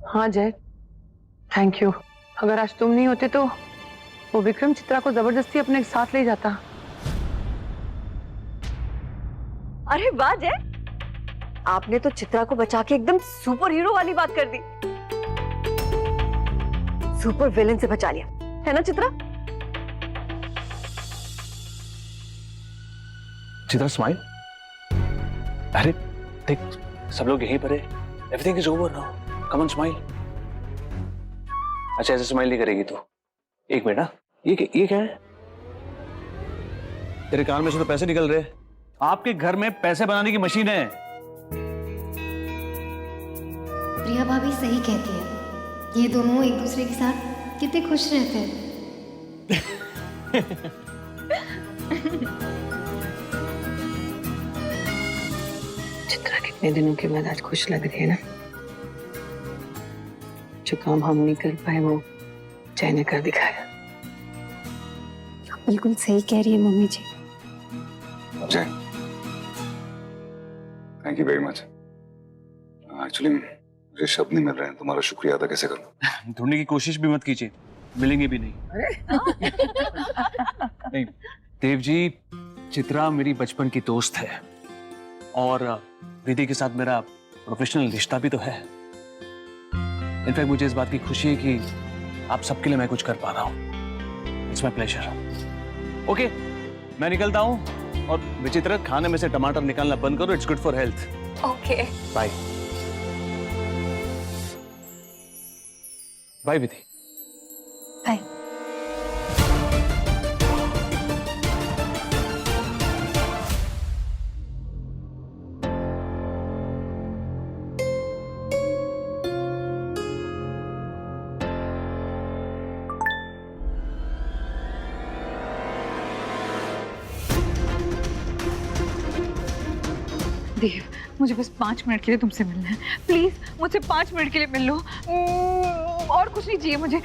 हाँ जय, thank you. अगर आज तुम नहीं होते तो वो विक्रम चित्रा को जबरदस्ती अपने साथ ले जाता। अरे वाह जय, आपने तो चित्रा को बचा के एकदम सुपर हीरो वाली बात कर दी। सुपर विलेन से बचा लिया, है ना चित्रा? चित्रा स्माइल। अरे देख, सब लोग यहीं पर है। Everything is over now, come on smile. अच्छा ऐसे स्माइल नहीं करेगी तू। एक मिनट ना, ये क्या है? तेरे कान में से तो पैसे निकल रहे हैं। आपके घर में पैसे बनाने की मशीन है। प्रिया भाभी सही कहती है, ये दोनों एक दूसरे के साथ कितने खुश रहते हैं। चित्रा कितने दिनों के बाद आज खुश लग रही है ना। जो काम हम नहीं कर पाए वो जय ने कर दिखाया। बिल्कुल सही कह रही है मम्मी जी। जय, thank you very much. Actually मुझे शब्द नहीं मिल रहे हैं, तुम्हारा शुक्रिया अदा कैसे करूं? ढूंढने की कोशिश भी मत कीजिए, मिलेंगे भी नहीं। नहीं देव जी, चित्रा मेरी बचपन की दोस्त है और विधि के साथ मेरा प्रोफेशनल रिश्ता भी तो है। इनफैक्ट मुझे इस बात की खुशी है कि आप सबके लिए मैं कुछ कर पा रहा हूँ। It's my pleasure. ओके, मैं निकलता हूँ और विचित्र खाने में से टमाटर निकालना बंद करो, it's good for health. Okay bye bye Vidhi. Bye. Dev, मुझे बस 5 मिनट के लिए तुमसे मिलना है। प्लीज मुझसे 5 मिनट के लिए मिल लो। और कुछ नहीं चाहिए मुझे।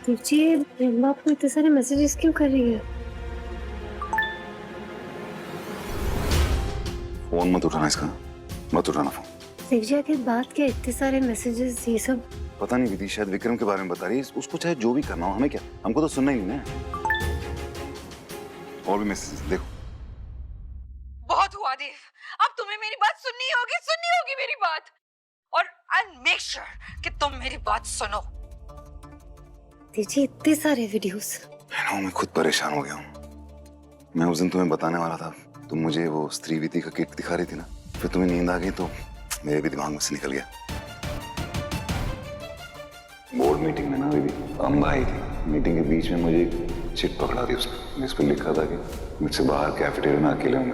जी, अम्मा आपको इतने सारे मैसेजेस क्यों कर रही है? फोन मत उठाना इसका, मत उठाना फोन। शिव जी आखिर बात क्या, इतने सारे मैसेजेस ये सब? पता नहीं विधि, शायद विक्रम के बारे में बता रही है। उसको चाहे जो भी करना हो, हमें क्या, हमको तो सुनना ही नहीं ना। और भी मैसेज देखो। बहुत हुआ देव, अब तुम्हें मेरी बात सुननी होगी मेरी बात। और आई मेक श्योर कि तुम मेरी बात सुनो। जी इतने सारे वीडियोस। मैं खुद परेशान हो गया हूँ। मैं उस दिन तुम्हें बताने वाला था, तुम मुझे वो स्त्री विधि का किट दिखा रही थी ना, फिर तुम्हें नींद आ गई तो मेरे भी दिमाग में से निकल गया। बोर्ड मीटिंग में ना विधि अम्बा आई थी। मीटिंग के बीच में मुझे एक चिट पकड़ा दी उसने, जिस पर लिखा था कि मुझसे बाहर कैफेटेरिया में अकेले हूँ।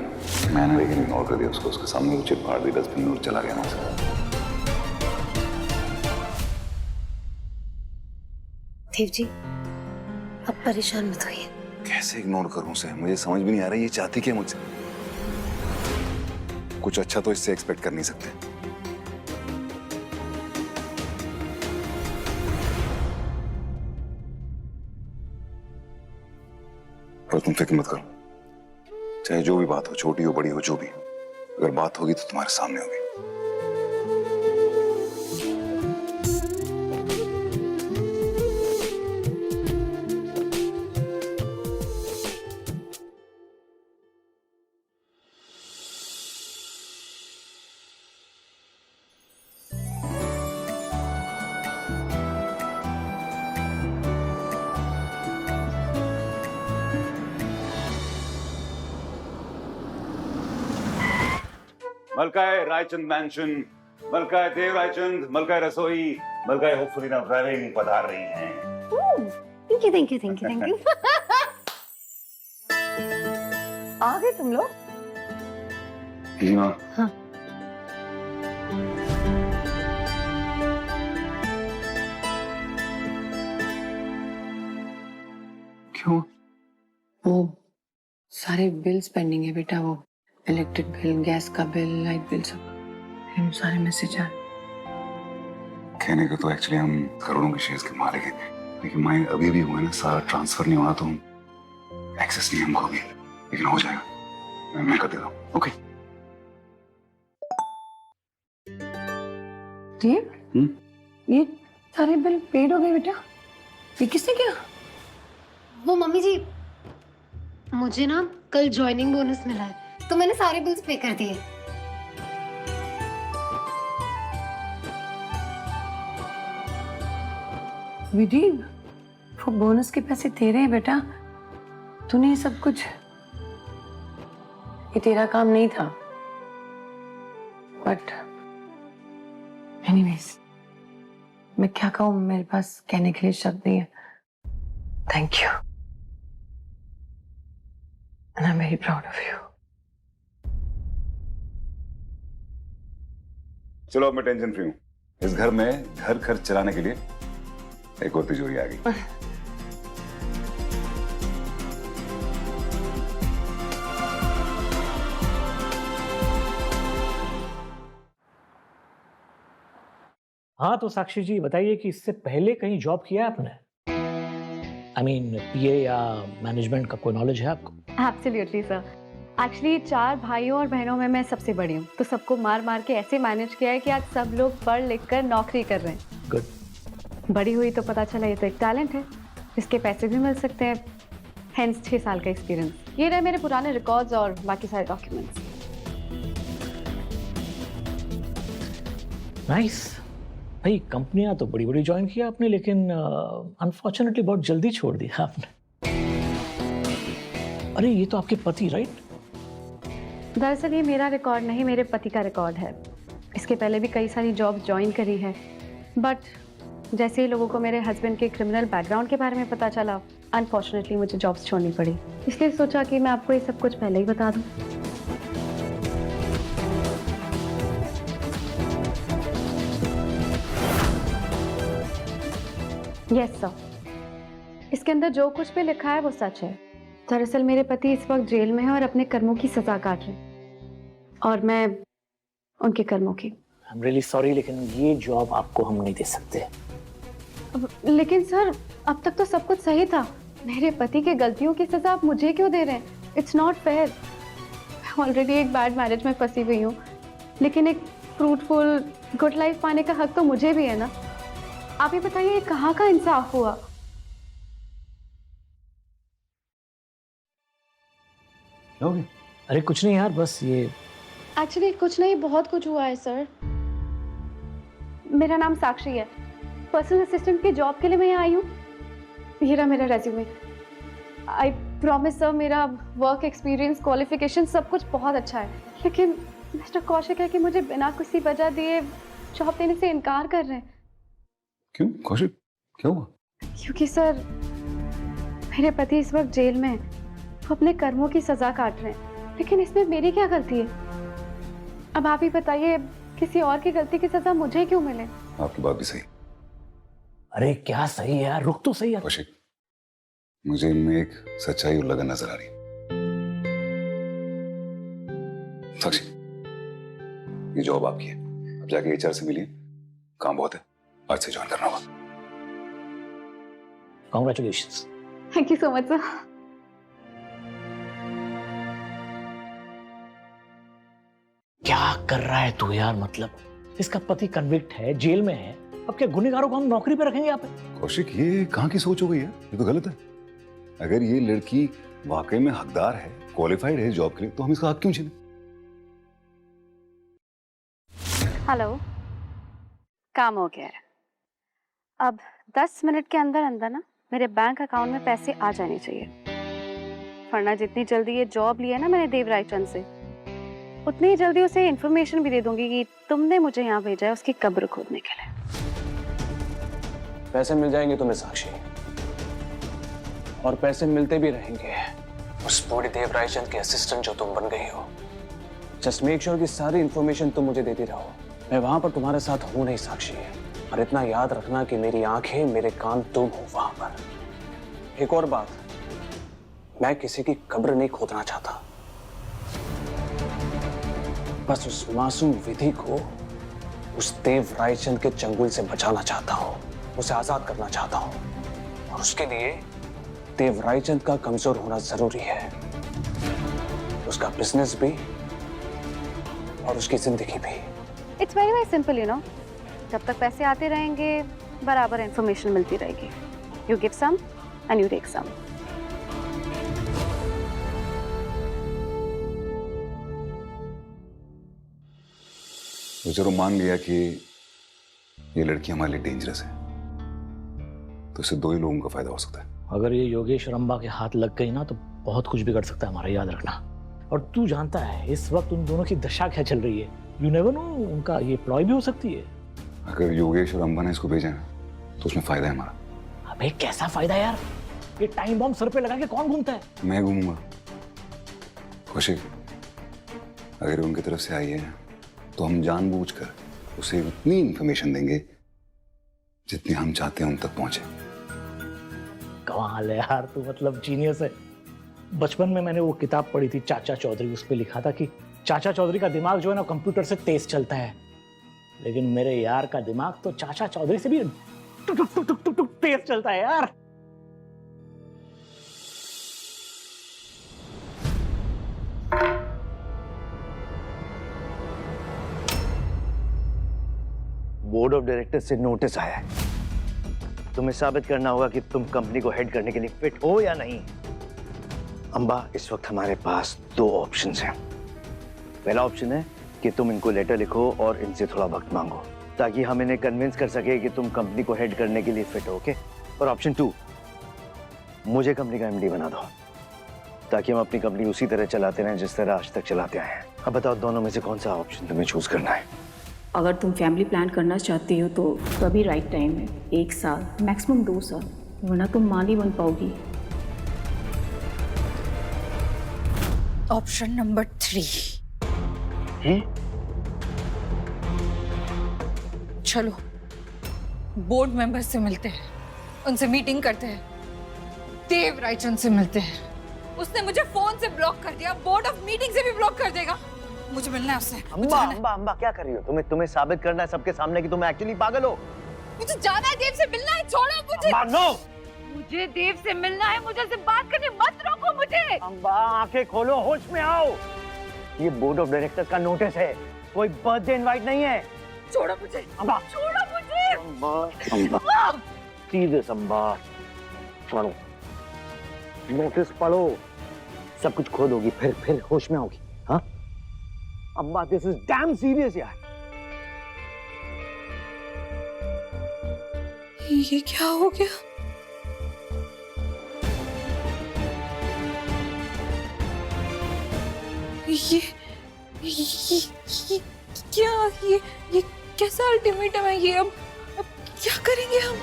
मैंने लेकिन इग्नोर कर दिया उसको। उसके सामने वो चिट फाड़ दी डस्टबिन और चला गया वहां से। देव जी अब परेशान मत होइए। कैसे इग्नोर करूं उसे, मुझे समझ भी नहीं आ रहा ये चाहती क्या मुझसे। कुछ अच्छा तो इससे एक्सपेक्ट कर नहीं सकते। पर तुम फिक्र मत करो, चाहे जो भी बात हो, छोटी हो बड़ी हो, जो भी, अगर बात होगी तो तुम्हारे सामने होगी। मलकाय रायचंद मैंशन, मलकाय देव रायचंद, मलकाय रसोई, मलकाय होपफुली नाउ ड्राइविंग पधार रही हैं। Thank you. आ गए तुम लोग? हाँ। क्यों? वो सारे बिल्स पेंडिंग है बेटा, वो इलेक्ट्रिक बिल, गैस का बिल, लाइट बिल सब। मेरे सारे मैसेज आ कहने को तो एक्चुअली हम करोड़ों के शेयर्स के मालिक हैं, लेकिन मैं अभी भी हुआ ना, सारा ट्रांसफर नहीं हुआ तो एक्सेस नहीं हमको भी, लेकिन हो जाएगा, मैं कर देता हूँ। ओके ये सारे बिल पेड हो गए बेटा? ये किसने किया? वो मम्मी जी, मुझे ना कल ज्वाइनिंग बोनस मिला है तो मैंने सारे बिल्स पे कर दिए। विधि, वो बोनस के पैसे तेरे हैं बेटा, तूने ये सब कुछ, ये तेरा काम नहीं था। बट एनीवेज, मैं क्या कहूँ, मेरे पास कहने के लिए शब्द नहीं है। Thank you and I am very proud of you. चलो अब मैं टेंशन फ्री हूँ। इस घर में घर खर्च चलाने के लिए एक और तिजोरी आ गई। हाँ तो साक्षी जी बताइए कि इससे पहले कहीं जॉब किया है आपने? आई मीन पीए या मैनेजमेंट का कोई नॉलेज है आपको? Absolutely sir. एक्चुअली 4 भाइयों और बहनों में मैं सबसे बड़ी हूँ, तो सबको मार मार के ऐसे मैनेज किया है कि आज सब लोग पढ़ लिख कर नौकरी कर रहे हैं। गुड। बड़ी हुई तो पता चला ये तो एक टैलेंट है, इसके पैसे भी मिल सकते हैं। हेंस 6 साल का एक्सपीरियंस। ये रहे मेरे पुराने रिकॉर्ड्स और बाकी सारे डॉक्यूमेंट्स। नाइस। भाई कंपनियां तो बड़ी बड़ी ज्वाइन किया आपने, लेकिन अनफॉर्चुनेटली बहुत जल्दी छोड़ दिया आपने। अरे ये तो आपके पति, राइट? दरअसल ये मेरा रिकॉर्ड नहीं, मेरे पति का रिकॉर्ड है। इसके पहले भी कई सारी जॉब ज्वाइन करी है, बट जैसे ही लोगों को मेरे हस्बैंड के क्रिमिनल बैकग्राउंड के बारे में पता चला, अनफॉर्चुनेटली मुझे जॉब्स छोड़नी पड़ी। इसलिए सोचा कि मैं आपको ये सब कुछ पहले ही बता दूं। यस सर, इसके अंदर जो कुछ भी लिखा है वो सच है। दरअसल मेरे पति इस वक्त जेल में है और अपने कर्मों की सजा काट रहे हैं, और मैं उनके कर्मों की। आई एम रियली सॉरी, लेकिन ये जॉब आपको हम नहीं दे सकते। लेकिन सर, अब तक तो सब कुछ सही था। मेरे पति के गलतियों की सजा आप मुझे क्यों दे रहे हैं? It's not fair. मैं ऑलरेडी एक बैड मैरिज में फंसी हुई हूँ, लेकिन एक फ्रूटफुल गुड लाइफ पाने का हक तो मुझे भी है ना। आप ही बताइए, ये कहाँ का इंसाफ हुआ? क्या हो गया? अरे कुछ नहीं यार, बस ये एक्चुअली कुछ नहीं, बहुत कुछ हुआ है सर। मेरा नाम साक्षी है, पर्सनल असिस्टेंट की जॉब के लिए मैं यहाँ आई हूँ। ये रहा मेरा रेज्यूमे। आई प्रॉमिस सर, मेरा वर्क एक्सपीरियंस, क्वालिफिकेशन सब कुछ बहुत अच्छा है, लेकिन मिस्टर कौशिक है कि मुझे बिना किसी वजह दिए जॉब देने से इनकार कर रहे हैं। क्यों कौशिक, क्या हुआ? क्योंकि सर, मेरे पति इस वक्त जेल में है, वो अपने कर्मों की सजा काट रहे हैं, लेकिन इसमें मेरी क्या गलती है? अब आप ही बताइए, किसी और की गलती की सजा मुझे क्यों मिले? आपकी बात भी सही। अरे क्या सही है यार, रुक तो सही यार। कौशिक, मुझे इनमें एक सच्चाई और लगन नजर आ रही है। साक्षी, ये जॉब आपकी है, अब जाके एचआर से मिलिए, काम बहुत है, आज से ज्वाइन करना होगा। Congratulations. Thank you so much sir. क्या कर रहा है तू यार? मतलब इसका पति कन्विक्ट है, जेल में है, अब क्या गुनहगारों को हम नौकरी पे रखेंगे यहाँ पे? कौशिक, ये कहाँ की सोच हो गई है? ये तो गलत है। अगर ये लड़की वाकई में हकदार है, क्वालिफाइड है जॉब के लिए, तो हम इसका हक क्यों छीने? हेलो, काम हो गया है। अब 10 मिनट के अंदर अंदर ना मेरे बैंक अकाउंट में पैसे आ जाने चाहिए, वरना जितनी जल्दी ये जॉब ली है ना मैंने देवराय चंद से, उतनी ही जल्दी उसे इन्फॉर्मेशन भी दे दूंगी कि तुमने मुझे यहाँ भेजा है उसकी कब्र खोदने के लिए। पैसे मिल जाएंगे तुम्हें साक्षी, और पैसे मिलते भी रहेंगे उस बूढ़ी देवराय चंद के असिस्टेंट जो तुम बन गई हो। जस्ट मेक श्योर कि सारी इंफॉर्मेशन तुम मुझे देती रहो। मैं वहां पर तुम्हारे साथ हूं नहीं साक्षी, और इतना याद रखना कि मेरी आंखें मेरे कान तुम हो वहां पर। एक और बात, मैं किसी की कब्र नहीं खोदना चाहता, बस उस मासूम विधि को उस देव रायचंद के चंगुल से बचाना चाहता हूँ, उसे आजाद करना चाहता हूँ, और उसके लिए देव रायचंद का कमजोर होना जरूरी है, उसका बिजनेस भी और उसकी जिंदगी भी। It's very very simple you know, जब तक पैसे आते रहेंगे बराबर इंफॉर्मेशन मिलती रहेगी। You give some and you take some. तो चलो मान लिया कि ये लड़की हमारे लिए डेंजरस है, तो इससे दो ही लोगों का फायदा हो सकता है। अगर ये योगेश रंबा के हाथ लग गई ना तो बहुत कुछ बिगड़ सकता है हमारा, याद रखना। और तू जानता है इस वक्त उन दोनों की दशा क्या चल रही है। यू नेवर नो, उनका ये प्लॉय भी हो सकती है। अगर योगेश और अंबा ने इसको भेजा है तो उसमें फायदा है हमारा। अबे कैसा फायदा यार, ये टाइम बॉम्ब सर पे लगा के कौन घूमता है? मैं घूमूंगा। खुशी, अगर उनकी तरफ से आई है तो हम जानबूझकर उसे उतनी इंफॉर्मेशन देंगे जितनी हम चाहते हैं उन तक पहुंचे। कमाल है यार, तू मतलब जीनियस है। बचपन में मैंने वो किताब पढ़ी थी चाचा चौधरी, उस पे लिखा था कि चाचा चौधरी का दिमाग जो है ना कंप्यूटर से तेज चलता है, लेकिन मेरे यार का दिमाग तो चाचा चौधरी से भी टुक टुक टुक टुक टुक तेज चलता है यार। बोर्ड ऑफ डायरेक्टर्स से नोटिस आया है, तुम्हें साबित करना होगा कि तुम कंपनी को हेड करने के लिए फिट हो या नहीं। अंबा, इस वक्त हमारे पास दो ऑप्शंस हैं। पहला ऑप्शन है कि तुम इनको लेटर लिखो और इनसे थोड़ा वक्त मांगो ताकि हम इन्हें कन्विंस कर सके कि तुम कंपनी को हेड करने के लिए फिट हो। ओके? और ऑप्शन 2, मुझे कंपनी का एमडी बना दो ताकि हम अपनी कंपनी उसी तरह चलाते रहें जिस तरह आज तक चलाते आए हैं। अब बताओ दोनों में से कौन सा ऑप्शन तुम्हें चूज करना है? अगर तुम फैमिली प्लान करना चाहती हो तो अभी राइट टाइम है। 1 साल मैक्सिमम 2 साल, वरना तुम मां नहीं बन पाओगी। Option number 3। चलो बोर्ड मेंबर से मिलते हैं, उनसे मीटिंग करते हैं, देव रायचंद से मिलते हैं। उसने मुझे फोन से ब्लॉक कर दिया, बोर्ड ऑफ मीटिंग से भी ब्लॉक कर देगा। मुझे मिलना है उससे। अंबा क्या कर रही हो? तुम्हें साबित करना है सबके सामने कि तुम एक्चुअली पागल हो। मुझे जाना है, देव से मिलना है। छोड़ो मुझे। नो, मुझे देव से मिलना है, मुझे से बात करनी, मत रोको मुझे। अंबा आंखें खोलो, होश में आओ। ये बोर्ड ऑफ डायरेक्टर का नोटिस है, कोई बर्थडे इनवाइट नहीं है। छोड़ो मुझे। अंबा, छोड़ो मुझे। अंबा सीरियस, अंबा पढ़ो, नोटिस पढ़ो, सब कुछ खोद होगी, फिर होश में आओगी। हाँ Amba, this is damn serious यार। ये क्या हो गया? ये क्या, ये कैसा अल्टीमेटम है ये? अब क्या करेंगे हम?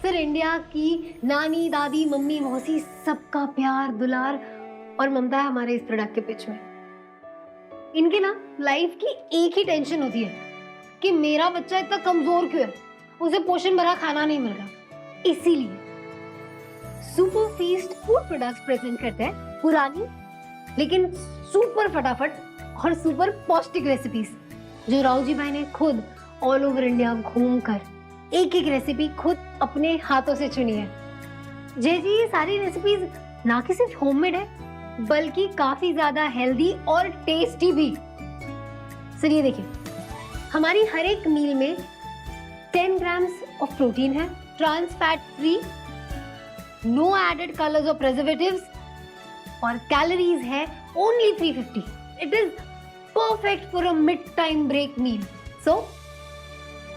सर, इंडिया की नानी, दादी, मम्मी, मौसी सबका प्यार, दुलार और ममता है हमारे इस प्रोडक्ट के पिच में। इनके ना लाइफ की एक ही टेंशन होती है कि मेरा बच्चा इतना कमजोर क्यों है, उसे पोषण भरा खाना नहीं मिल रहा। इसीलिए super feast food products present करते हैं पुरानी लेकिन सुपर फटाफट और सुपर पौष्टिक रेसिपीज, जो राव जी भाई ने खुद ऑल ओवर इंडिया घूमकर एक एक रेसिपी खुद अपने हाथों से चुनी है। जय जी, ये सारी रेसिपीज ना कि सिर्फ होममेड है बल्कि काफी ज्यादा हेल्दी और टेस्टी भी। सर ये देखिए, हमारी हर एक मील में 10 ग्राम्स ऑफ प्रोटीन है, trans fat free, no added colours और प्रिजर्वेटिव्स, और कैलोरीज है only 350। It is perfect for a mid time break meal. So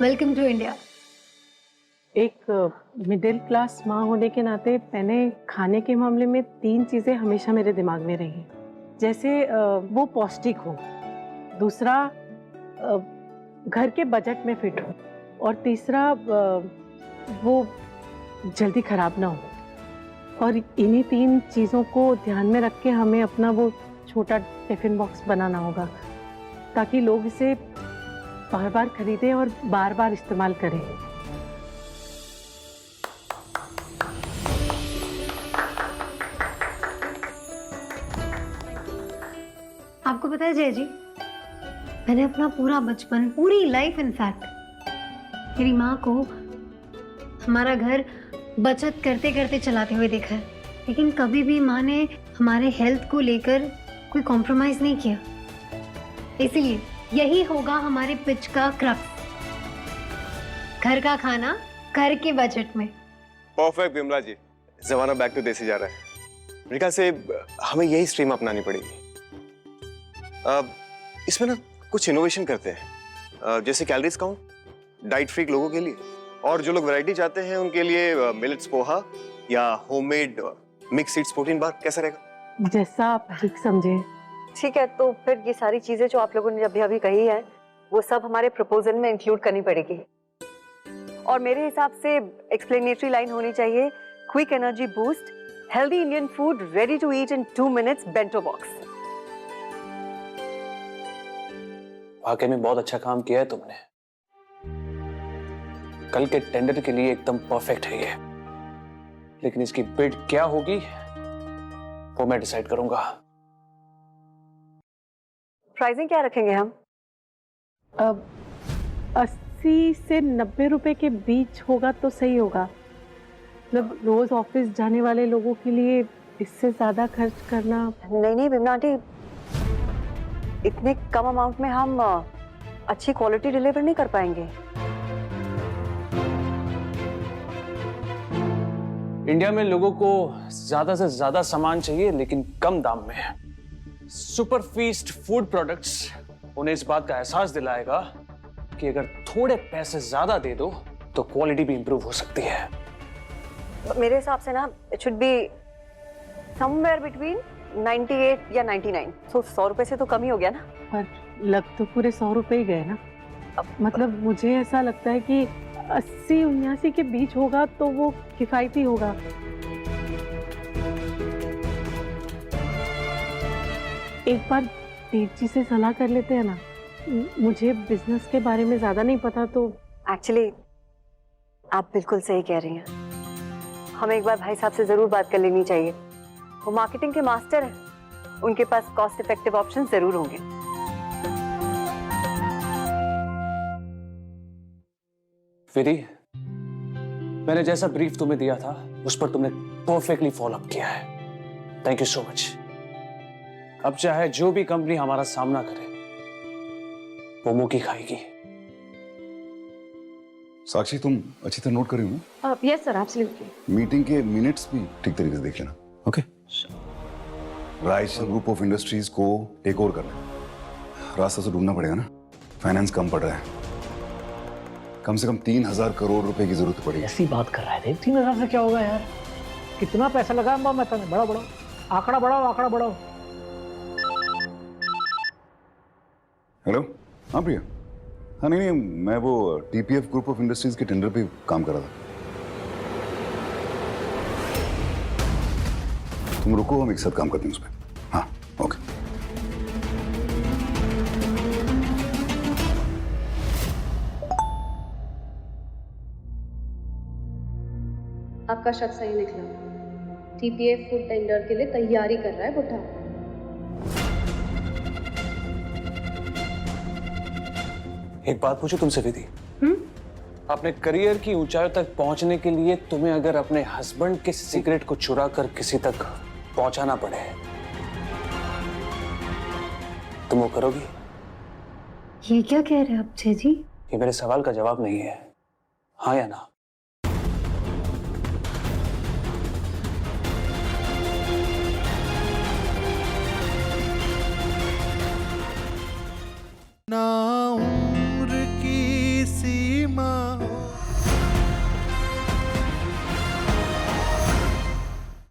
welcome to India. एक मिडिल क्लास माँ होने के नाते मैंने खाने के मामले में 3 चीज़ें हमेशा मेरे दिमाग में रही। जैसे वो पौष्टिक हो, दूसरा घर के बजट में फिट हो, और तीसरा वो जल्दी खराब ना हो। और इन्हीं 3 चीज़ों को ध्यान में रख के हमें अपना वो छोटा टिफिन बॉक्स बनाना होगा ताकि लोग इसे बार बार खरीदें और बार बार इस्तेमाल करें। आपको पता है जय जी, मैंने अपना पूरा बचपन, पूरी लाइफ इनफैक्ट मेरी माँ को हमारा घर बचत करते करते चलाते हुए देखा है, लेकिन कभी भी माँ ने हमारे हेल्थ को लेकर कोई कॉम्प्रोमाइज नहीं किया। इसीलिए यही होगा हमारे पिच का क्रक्स, घर का खाना घर के बजट में। परफेक्ट विमला जी, जमाना बैक टू देसी जा रहा है। मेरे ख्याल से हमें यही स्ट्रीम अपनानी पड़ेगी। इसमें ना कुछ इनोवेशन करते हैं, जैसे कैलोरीज काउंट, डाइट फ्रीक लोगों के लिए, और जो लोग वैरायटी चाहते हैं उनके लिए मिलेट्स पोहा या homemade mix seeds protein bar. कैसा रहेगा? जैसा आप ठीक समझे। ठीक है, तो फिर ये सारी चीजें जो आप लोगों ने अभी अभी कही है वो सब हमारे प्रपोजल में इंक्लूड करनी पड़ेगी। और मेरे हिसाब से एक्सप्लेनेटरी लाइन होनी चाहिए, quick energy boost, healthy Indian food ready to eat in 2 minutes, bento box. वाकई में बहुत अच्छा काम किया है तुमने। कल के टेंडर के लिए एकदम परफेक्ट है ये, लेकिन इसकी बिड क्या होगी वो मैं डिसाइड करूंगा। प्राइसिंग क्या रखेंगे हम? अब 80 से 90 रुपए के बीच होगा तो सही होगा। मतलब रोज ऑफिस जाने वाले लोगों के लिए इससे ज्यादा खर्च करना। नहीं विमला आंटी, इतने कम अमाउंट में हम अच्छी क्वालिटी डिलीवर नहीं कर पाएंगे। इंडिया में लोगों को ज्यादा से ज्यादा सामान चाहिए, लेकिन कम दाम में। सुपर फीस्ट फूड प्रोडक्ट्स उन्हें इस बात का एहसास दिलाएगा कि अगर थोड़े पैसे ज्यादा दे दो तो क्वालिटी भी इंप्रूव हो सकती है। मेरे हिसाब से ना it should be somewhere between 98 या 99। तो 100 रुपए से तो कम ही हो गया ना। पर लग तो पूरे 100 रुपए ही गए ना। मतलब मुझे ऐसा लगता है कि 80-79 के बीच होगा तो वो किफायती होगा। एक बार देव जी से सलाह कर लेते हैं ना। मुझे बिजनेस के बारे में ज्यादा नहीं पता तो। एक्चुअली आप बिल्कुल सही कह रही हैं, हमें एक बार भाई साहब से जरूर बात कर लेनी चाहिए। वो मार्केटिंग के मास्टर हैं, उनके पास कॉस्ट इफेक्टिव ऑप्शन जरूर होंगे। विधि, मैंने जैसा ब्रीफ तुम्हें दिया था उस पर तुमने परफेक्टली फॉलो अप किया है। Thank you so much. अब चाहे जो भी कंपनी हमारा सामना करे वो मुंह की खाएगी। साक्षी, तुम अच्छी तरह नोट कर रही हो ना? Yes sir, absolutely. मीटिंग के मिनट्स भी ठीक तरीके से देख लेना। Okay? Raichand group of industries को टेक ओवर करना है। रास्ता तो ढूंढना पड़ेगा ना। फाइनेंस कम पड़ रहा है, कम से कम 3000 करोड़ रुपए की जरूरत पड़ेगी। ऐसी बात कर रहा है देव, 3000 से क्या होगा यार? कितना पैसा लगा अम्बा मेहता ने? बड़ा बड़ा आंकड़ा बढ़ाओ, आंकड़ा बढ़ाओ। हेलो, हाँ प्रिया। हाँ नहीं, मैं वो टीपीएफ ग्रुप ऑफ इंडस्ट्रीज के टेंडर पे काम कर रहा था। तुम रुको, हम एक साथ काम करते हैं उस पर। हाँ, ओके। आपका शक सही निकला। टीपीएफ फूड टेंडर के लिए तैयारी कर रहा है बुढ़ा। एक बात पूछूं तुमसे विधि? अपने करियर की ऊंचाइयों तक पहुंचने के लिए तुम्हें अगर अपने हस्बैंड के सीक्रेट को चुरा कर किसी तक पहुंचाना पड़े, तुम वो करोगी? ये क्या कह रहे हैं आप जय जी? ये मेरे सवाल का जवाब नहीं है, हाँ या ना? now